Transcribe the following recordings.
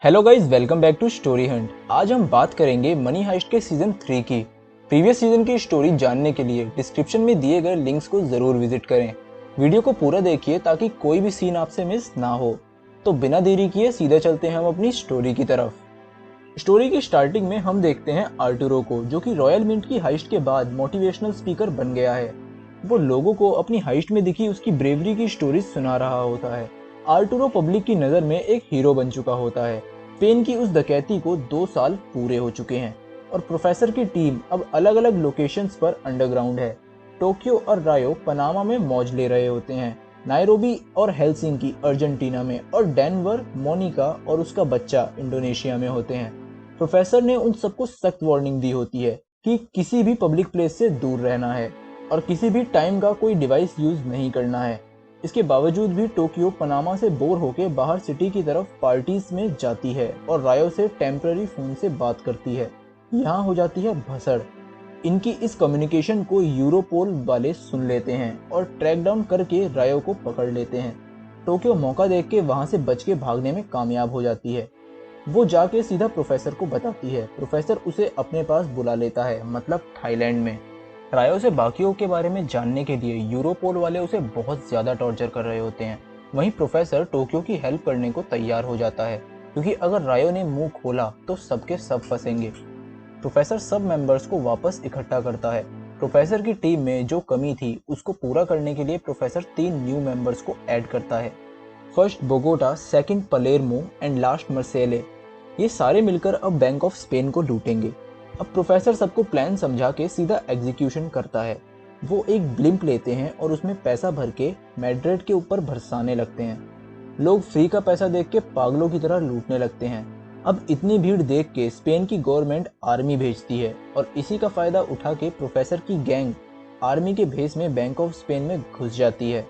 Hello guys, welcome back to Story Hunt. आज हम बात करेंगे मनी हाइस्ट के सीजन 3 की। प्रीवियस सीजन की स्टोरी जानने के लिए डिस्क्रिप्शन में दिए गए लिंक्स को जरूर विजिट करें। वीडियो को पूरा देखिए ताकि कोई भी सीन आपसे मिस ना हो। तो बिना देरी किए सीधे चलते हैं हम अपनी स्टोरी की तरफ। स्टोरी की स्टार्टिंग में हम देखते हैं आर्टुरो को, जो कि रॉयल मिंट की हाइस्ट के बाद मोटिवेशनल स्पीकर बन गया है। वो लोगों को अपनी हाइस्ट में दिखी उसकी ब्रेवरी की स्टोरी सुना रहा होता है। आर्टुरो पब्लिक की नज़र में एक हीरो बन चुका होता है। स्पेन की उस डकैती को 2 साल पूरे हो चुके हैं और प्रोफेसर की टीम अब अलग अलग लोकेशंस पर अंडरग्राउंड है। टोक्यो और रायो पनामा में मौज ले रहे होते हैं, नायरोबी और हेलसिंकी अर्जेंटीना में, और डेनवर, मोनिका और उसका बच्चा इंडोनेशिया में होते हैं। प्रोफेसर ने उन सबको सख्त वार्निंग दी होती है कि किसी भी पब्लिक प्लेस से दूर रहना है और किसी भी टाइम का कोई डिवाइस यूज नहीं करना है। इसके बावजूद भी टोक्यो पनामा से बोर होकर बाहर सिटी की तरफ पार्टीज में जाती है और रायो से टेम्पररी फोन से बात करती है। यहाँ हो जाती है भसड़। इनकी इस कम्युनिकेशन को यूरोपोल वाले सुन लेते हैं और ट्रैक डाउन करके रायो को पकड़ लेते हैं। टोक्यो मौका देख के वहां से बच के भागने में कामयाब हो जाती है। वो जाके सीधा प्रोफेसर को बताती है। प्रोफेसर उसे अपने पास बुला लेता है, मतलब थाईलैंड में। रायो से बाकियों के बारे में जानने के लिए यूरोपोल वाले उसे बहुत ज़्यादा टॉर्चर कर रहे होते हैं। वहीं प्रोफेसर टोक्यो की हेल्प करने को तैयार हो जाता है, क्योंकि अगर रायो ने मुंह खोला तो सबके सब फंसेंगे। प्रोफेसर सब मेंबर्स को वापस इकट्ठा करता है। प्रोफेसर की टीम में जो कमी थी उसको पूरा करने के लिए प्रोफेसर 3 न्यू मेंबर्स को ऐड करता है। First Bogota, second Palermo and last Marseille. ये सारे मिलकर अब बैंक ऑफ स्पेन को लूटेंगे। अब प्रोफेसर सबको प्लान समझा के सीधा एग्जीक्यूशन करता है। वो एक ब्लिम्प लेते हैं और उसमें पैसा भर के मैड्रिड के ऊपर बरसाने लगते हैं। लोग फ्री का पैसा देख के पागलों की तरह लूटने लगते हैं। अब इतनी भीड़ देख के स्पेन की गवर्नमेंट आर्मी भेजती है और इसी का फायदा उठा के प्रोफेसर की गैंग आर्मी के भेस में बैंक ऑफ स्पेन में घुस जाती है।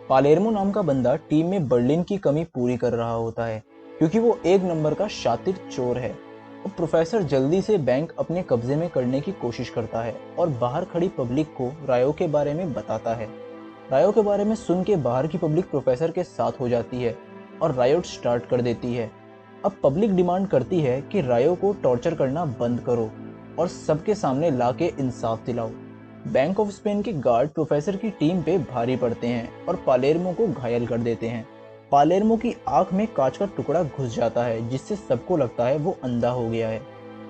पालेर्मो नाम का बंदा टीम में बर्लिन की कमी पूरी कर रहा होता है, क्योंकि वो एक नंबर का शातिर चोर है। अब प्रोफेसर जल्दी से बैंक अपने कब्जे में करने की कोशिश करता है और बाहर खड़ी पब्लिक को रायो के बारे में बताता है। रायो के बारे में सुन के बाहर की पब्लिक प्रोफेसर के साथ हो जाती है और रायोट स्टार्ट कर देती है। अब पब्लिक डिमांड करती है कि रायो को टॉर्चर करना बंद करो और सबके सामने लाके इंसाफ दिलाओ। बैंक ऑफ स्पेन के गार्ड प्रोफेसर की टीम पे भारी पड़ते हैं और पालेर्मो को घायल कर देते हैं। पालेर्मो की आंख में कांच का टुकड़ा घुस जाता है, जिससे सबको लगता है वो अंधा हो गया है।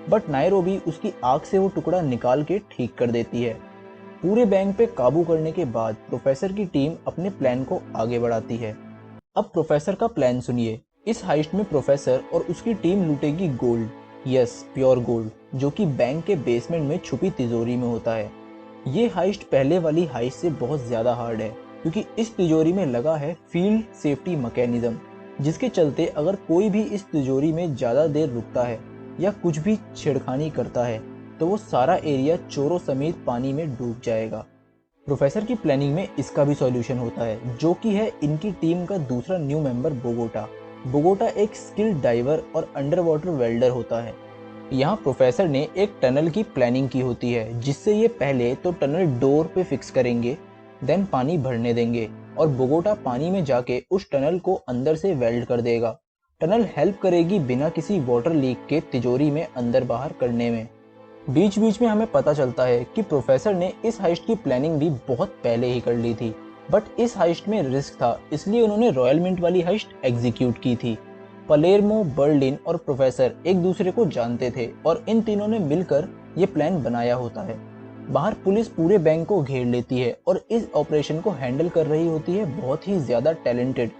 बट नायरोबी उसकी आंख से वो टुकड़ा निकाल के ठीक कर देती है। पूरे बैंक पे काबू करने के बाद प्रोफेसर की टीम अपने प्लान को आगे बढ़ाती है। अब प्रोफेसर का प्लान सुनिए। इस हाइस्ट में प्रोफेसर और उसकी टीम लूटेगी गोल्ड, यस प्योर गोल्ड, जो कि बैंक के बेसमेंट में छुपी तिजोरी में होता है। ये हाइस्ट पहले वाली हाइस्ट से बहुत ज्यादा हार्ड है, क्योंकि इस तिजोरी में लगा है फील्ड सेफ्टी मैकेनिज्म, जिसके चलते अगर कोई भी इस तिजोरी में ज़्यादा देर रुकता है या कुछ भी छेड़खानी करता है तो वो सारा एरिया चोरों समेत पानी में डूब जाएगा। प्रोफेसर की प्लानिंग में इसका भी सॉल्यूशन होता है, जो कि है इनकी टीम का दूसरा न्यू मेंबर बोगोटा। बोगोटा एक स्किल्ड डाइवर और अंडर वाटर वेल्डर होता है। यहाँ प्रोफेसर ने एक टनल की प्लानिंग की होती है, जिससे ये पहले तो टनल डोर पे फिक्स करेंगे, देन पानी भरने देंगे और बोगोटा पानी में जाके उस टनल को अंदर से वेल्ड कर देगा। टनल हेल्प करेगी बिना किसी वाटर लीक के तिजोरी में अंदर बाहर करने में। बीच बीच में हमें पता चलता है कि प्रोफेसर ने इस हाइस्ट की प्लानिंग भी बहुत पहले ही कर ली थी, बट इस हाइस्ट में रिस्क था, इसलिए उन्होंने रॉयल मिंट वाली हाइस्ट एग्जीक्यूट की थी। पलेर्मो, बर्लिन और प्रोफेसर एक दूसरे को जानते थे और इन तीनों ने मिलकर ये प्लान बनाया होता है। बाहर पुलिस पूरे बैंक को घेर लेती है और इस ऑपरेशन को हैंडल कर रही होती है बहुत ही ज्यादा टैलेंटेड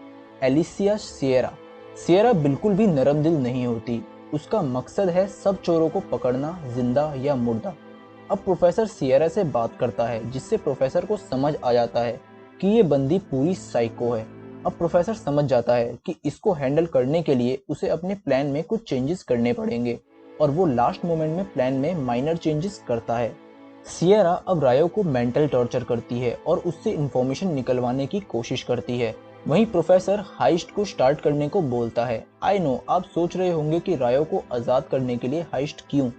एलिसिया सिएरा। सिएरा बिल्कुल भी नरम दिल नहीं होती। उसका मकसद है सब चोरों को पकड़ना, जिंदा या मुर्दा। अब प्रोफेसर सिएरा से बात करता है, जिससे प्रोफेसर को समझ आ जाता है कि ये बंदी पूरी साइको है। अब प्रोफेसर समझ जाता है कि इसको हैंडल करने के लिए उसे अपने प्लान में कुछ चेंजेस करने पड़ेंगे और वो लास्ट मोमेंट में प्लान में माइनर चेंजेस करता है। सिएरा अब रायो को मेंटल टॉर्चर करती है और उससे इंफॉर्मेशन निकलवाने की कोशिश करती है। वहीं प्रोफेसर हाइस्ट को स्टार्ट करने को बोलता है। आई नो, आप सोच रहे होंगे कि रायो को आज़ाद करने के लिए हाइस्ट क्यों,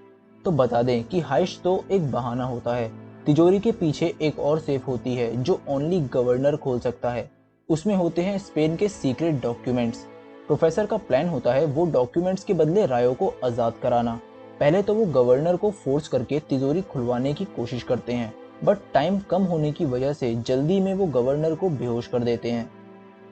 तो बता दें कि हाइस्ट तो एक बहाना होता है। तिजोरी के पीछे एक और सेफ होती है जो ओनली गवर्नर खोल सकता है। उसमें होते हैं स्पेन के सीक्रेट डॉक्यूमेंट्स। प्रोफेसर का प्लान होता है वो डॉक्यूमेंट्स के बदले रायो को आज़ाद कराना। पहले तो वो गवर्नर को फोर्स करके तिजोरी खुलवाने की कोशिश करते हैं, बट टाइम कम होने की वजह से जल्दी में वो गवर्नर को बेहोश कर देते हैं।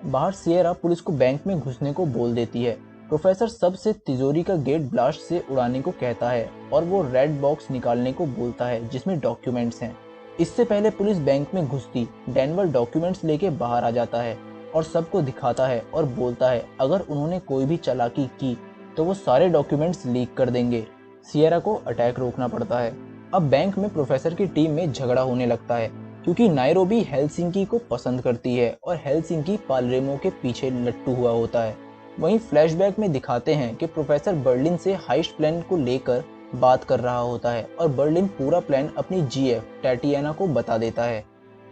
बाहर सियरा पुलिस को बैंक में घुसने को बोल देती है। प्रोफेसर सबसे तिजोरी का गेट ब्लास्ट से उड़ाने को कहता है और वो रेड बॉक्स निकालने को बोलता है जिसमें डॉक्यूमेंट्स हैं। इससे पहले पुलिस बैंक में घुसती डेनवर डॉक्यूमेंट्स लेके बाहर आ जाता है और सबको दिखाता है और बोलता है अगर उन्होंने कोई भी चालाकी की तो वो सारे डॉक्यूमेंट्स लीक कर देंगे। सियरा को अटैक रोकना पड़ता है। अब बैंक में प्रोफेसर की टीम में झगड़ा होने लगता है क्योंकि नायरोबी हेलसिंकी को पसंद करती है और हेलसिंकी पालरेमो के पीछे लट्टू हुआ होता है। वहीं फ्लैशबैक में दिखाते हैं कि प्रोफेसर बर्लिन से हाइस्ट प्लान को लेकर बात कर रहा होता है और बर्लिन पूरा प्लान अपनी जीएफ टैटियाना को बता देता है।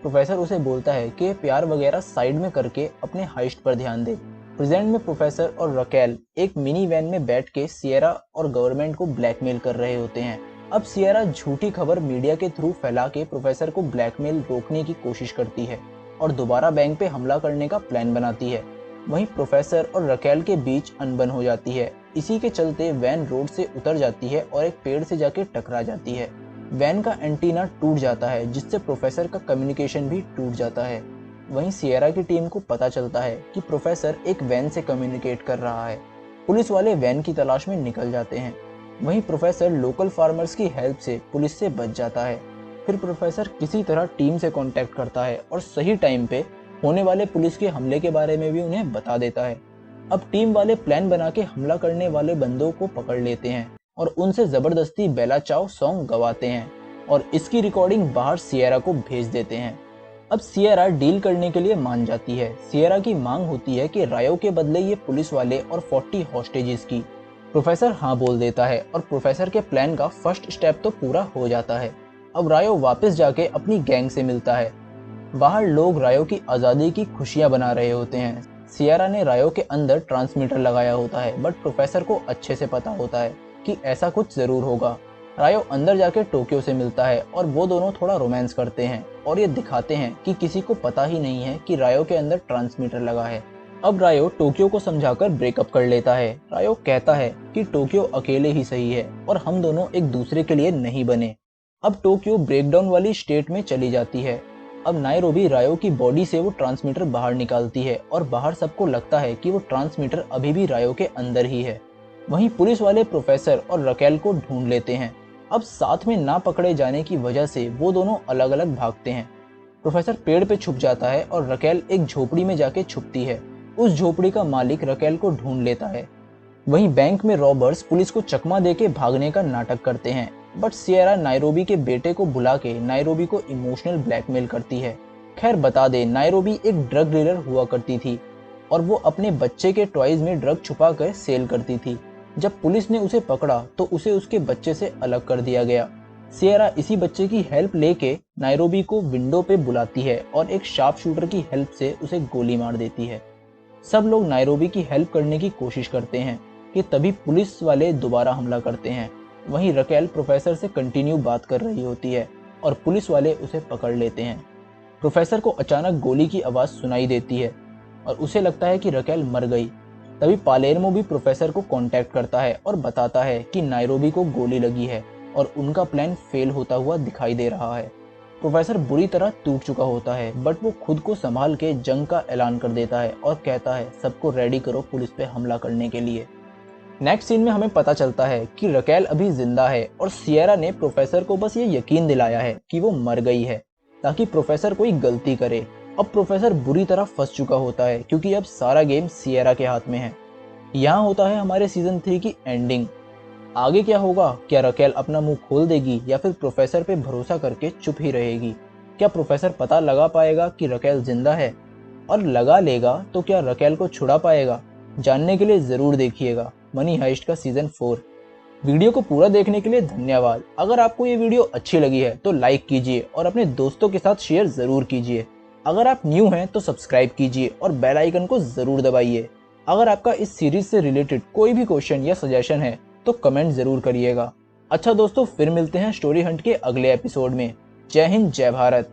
प्रोफेसर उसे बोलता है कि प्यार वगैरह साइड में करके अपने हाइस्ट पर ध्यान दे। प्रेजेंट में प्रोफेसर और रकेल एक मिनी वैन में बैठ के सियरा और गवर्नमेंट को ब्लैकमेल कर रहे होते हैं। अब सियरा झूठी खबर मीडिया के थ्रू फैला के प्रोफेसर को ब्लैकमेल रोकने की कोशिश करती है और दोबारा बैंक पे हमला करने का प्लान बनाती है। वहीं प्रोफेसर और रकेल के बीच अनबन हो जाती है। इसी के चलते वैन रोड से उतर जाती है और एक पेड़ से जाके टकरा जाती है। वैन का एंटीना टूट जाता है जिससे प्रोफेसर का कम्युनिकेशन भी टूट जाता है। वहीं सियरा की टीम को पता चलता है कि प्रोफेसर एक वैन से कम्युनिकेट कर रहा है। पुलिस वाले वैन की तलाश में निकल जाते हैं। वहीं प्रोफेसर लोकल फार्मर्स की हेल्प से पुलिस से बच जाता है। फिर प्रोफेसर किसी तरह टीम से कांटेक्ट करता है और सही टाइम पे होने वाले पुलिस के हमले के बारे में भी उन्हें बता देता है। अब टीम वाले प्लान बना के हमला करने वाले बंदों को पकड़ लेते हैं और उनसे जबरदस्ती बेला चाओ सॉन्ग गवाते हैं और इसकी रिकॉर्डिंग बाहर सियरा को भेज देते हैं। अब सियरा डील करने के लिए मान जाती है। सियरा की मांग होती है कि रायो के बदले ये पुलिस वाले और 40 हॉस्टेजेस की। प्रोफेसर हाँ बोल देता है और प्रोफेसर के प्लान का फर्स्ट स्टेप तो पूरा हो जाता है। अब रायो वापस जाके अपनी गैंग से मिलता है। बाहर लोग रायो की आज़ादी की खुशियां बना रहे होते हैं। सियरा ने रायो के अंदर ट्रांसमीटर लगाया होता है बट प्रोफेसर को अच्छे से पता होता है कि ऐसा कुछ जरूर होगा। रायो अंदर जाके टोक्यो से मिलता है और वो दोनों थोड़ा रोमांस करते हैं और ये दिखाते हैं कि किसी को पता ही नहीं है कि रायो के अंदर ट्रांसमीटर लगा है। अब रायो टोक्यो को समझाकर ब्रेकअप कर लेता है। रायो कहता है कि टोक्यो अकेले ही सही है और हम दोनों एक दूसरे के लिए नहीं बने। अब टोक्यो ब्रेकडाउन वाली स्टेट में चली जाती है। अब नायरोबी रायो की बॉडी से वो ट्रांसमीटर बाहर निकालती है और बाहर सबको लगता है कि वो ट्रांसमीटर अभी भी रायो के अंदर ही है। वहीं पुलिस वाले प्रोफेसर और रकेल को ढूंढ लेते हैं। अब साथ में ना पकड़े जाने की वजह से वो दोनों अलग अलग भागते हैं। प्रोफेसर पेड़ पे छुप जाता है और रकेल एक झोपड़ी में जाके छुपती है। उस झोपड़ी का मालिक रकेल को ढूंढ लेता है। वहीं बैंक में रॉबर्स पुलिस को चकमा देके भागने का नाटक करते हैं बट सियरा नायरोबी के बेटे को बुला के नायरोबी को इमोशनल ब्लैकमेल करती है। खैर बता दे, नायरोबी एक ड्रग डीलर हुआ करती थी और वो अपने बच्चे के टॉयज में ड्रग छुपा कर सेल करती थी। जब पुलिस ने उसे पकड़ा तो उसे उसके बच्चे से अलग कर दिया गया। सियरा इसी बच्चे की हेल्प लेके नायरोबी को विंडो पे बुलाती है और एक शार्प शूटर की हेल्प से उसे गोली मार देती है। सब लोग नायरोबी की हेल्प करने की कोशिश करते हैं कि तभी पुलिस वाले दोबारा हमला करते हैं। वहीं रकेल प्रोफेसर से कंटिन्यू बात कर रही होती है और पुलिस वाले उसे पकड़ लेते हैं। प्रोफेसर को अचानक गोली की आवाज़ सुनाई देती है और उसे लगता है कि रकेल मर गई। तभी पालेर्मो भी प्रोफेसर को कांटेक्ट करता है और बताता है कि नायरोबी को गोली लगी है और उनका प्लान फेल होता हुआ दिखाई दे रहा है। प्रोफेसर बुरी तरह टूट चुका होता है बट वो खुद को संभाल के जंग का ऐलान कर देता है और कहता है सबको रेडी करो पुलिस पे हमला करने के लिए। नेक्स्ट सीन में हमें पता चलता है कि रकेल अभी जिंदा है और सियरा ने प्रोफेसर को बस ये यकीन दिलाया है कि वो मर गई है ताकि प्रोफेसर कोई गलती करे। अब प्रोफेसर बुरी तरह फंस चुका होता है क्योंकि अब सारा गेम सियरा के हाथ में है। यहाँ होता है हमारे सीजन 3 की एंडिंग। आगे क्या होगा? क्या रकेल अपना मुंह खोल देगी या फिर प्रोफेसर पे भरोसा करके चुप ही रहेगी? क्या प्रोफेसर पता लगा पाएगा कि रकेल जिंदा है? और लगा लेगा तो क्या रकेल को छुड़ा पाएगा? जानने के लिए जरूर देखिएगा मनी हाइस्ट का सीजन 4। वीडियो को पूरा देखने के लिए धन्यवाद। अगर आपको ये वीडियो अच्छी लगी है तो लाइक कीजिए और अपने दोस्तों के साथ शेयर जरूर कीजिए। अगर आप न्यू हैं तो सब्सक्राइब कीजिए और बेल आइकन को जरूर दबाइए। अगर आपका इस सीरीज से रिलेटेड कोई भी क्वेश्चन या सजेशन है तो कमेंट जरूर करिएगा। अच्छा दोस्तों, फिर मिलते हैं स्टोरी हंट के अगले एपिसोड में। जय हिंद, जय भारत।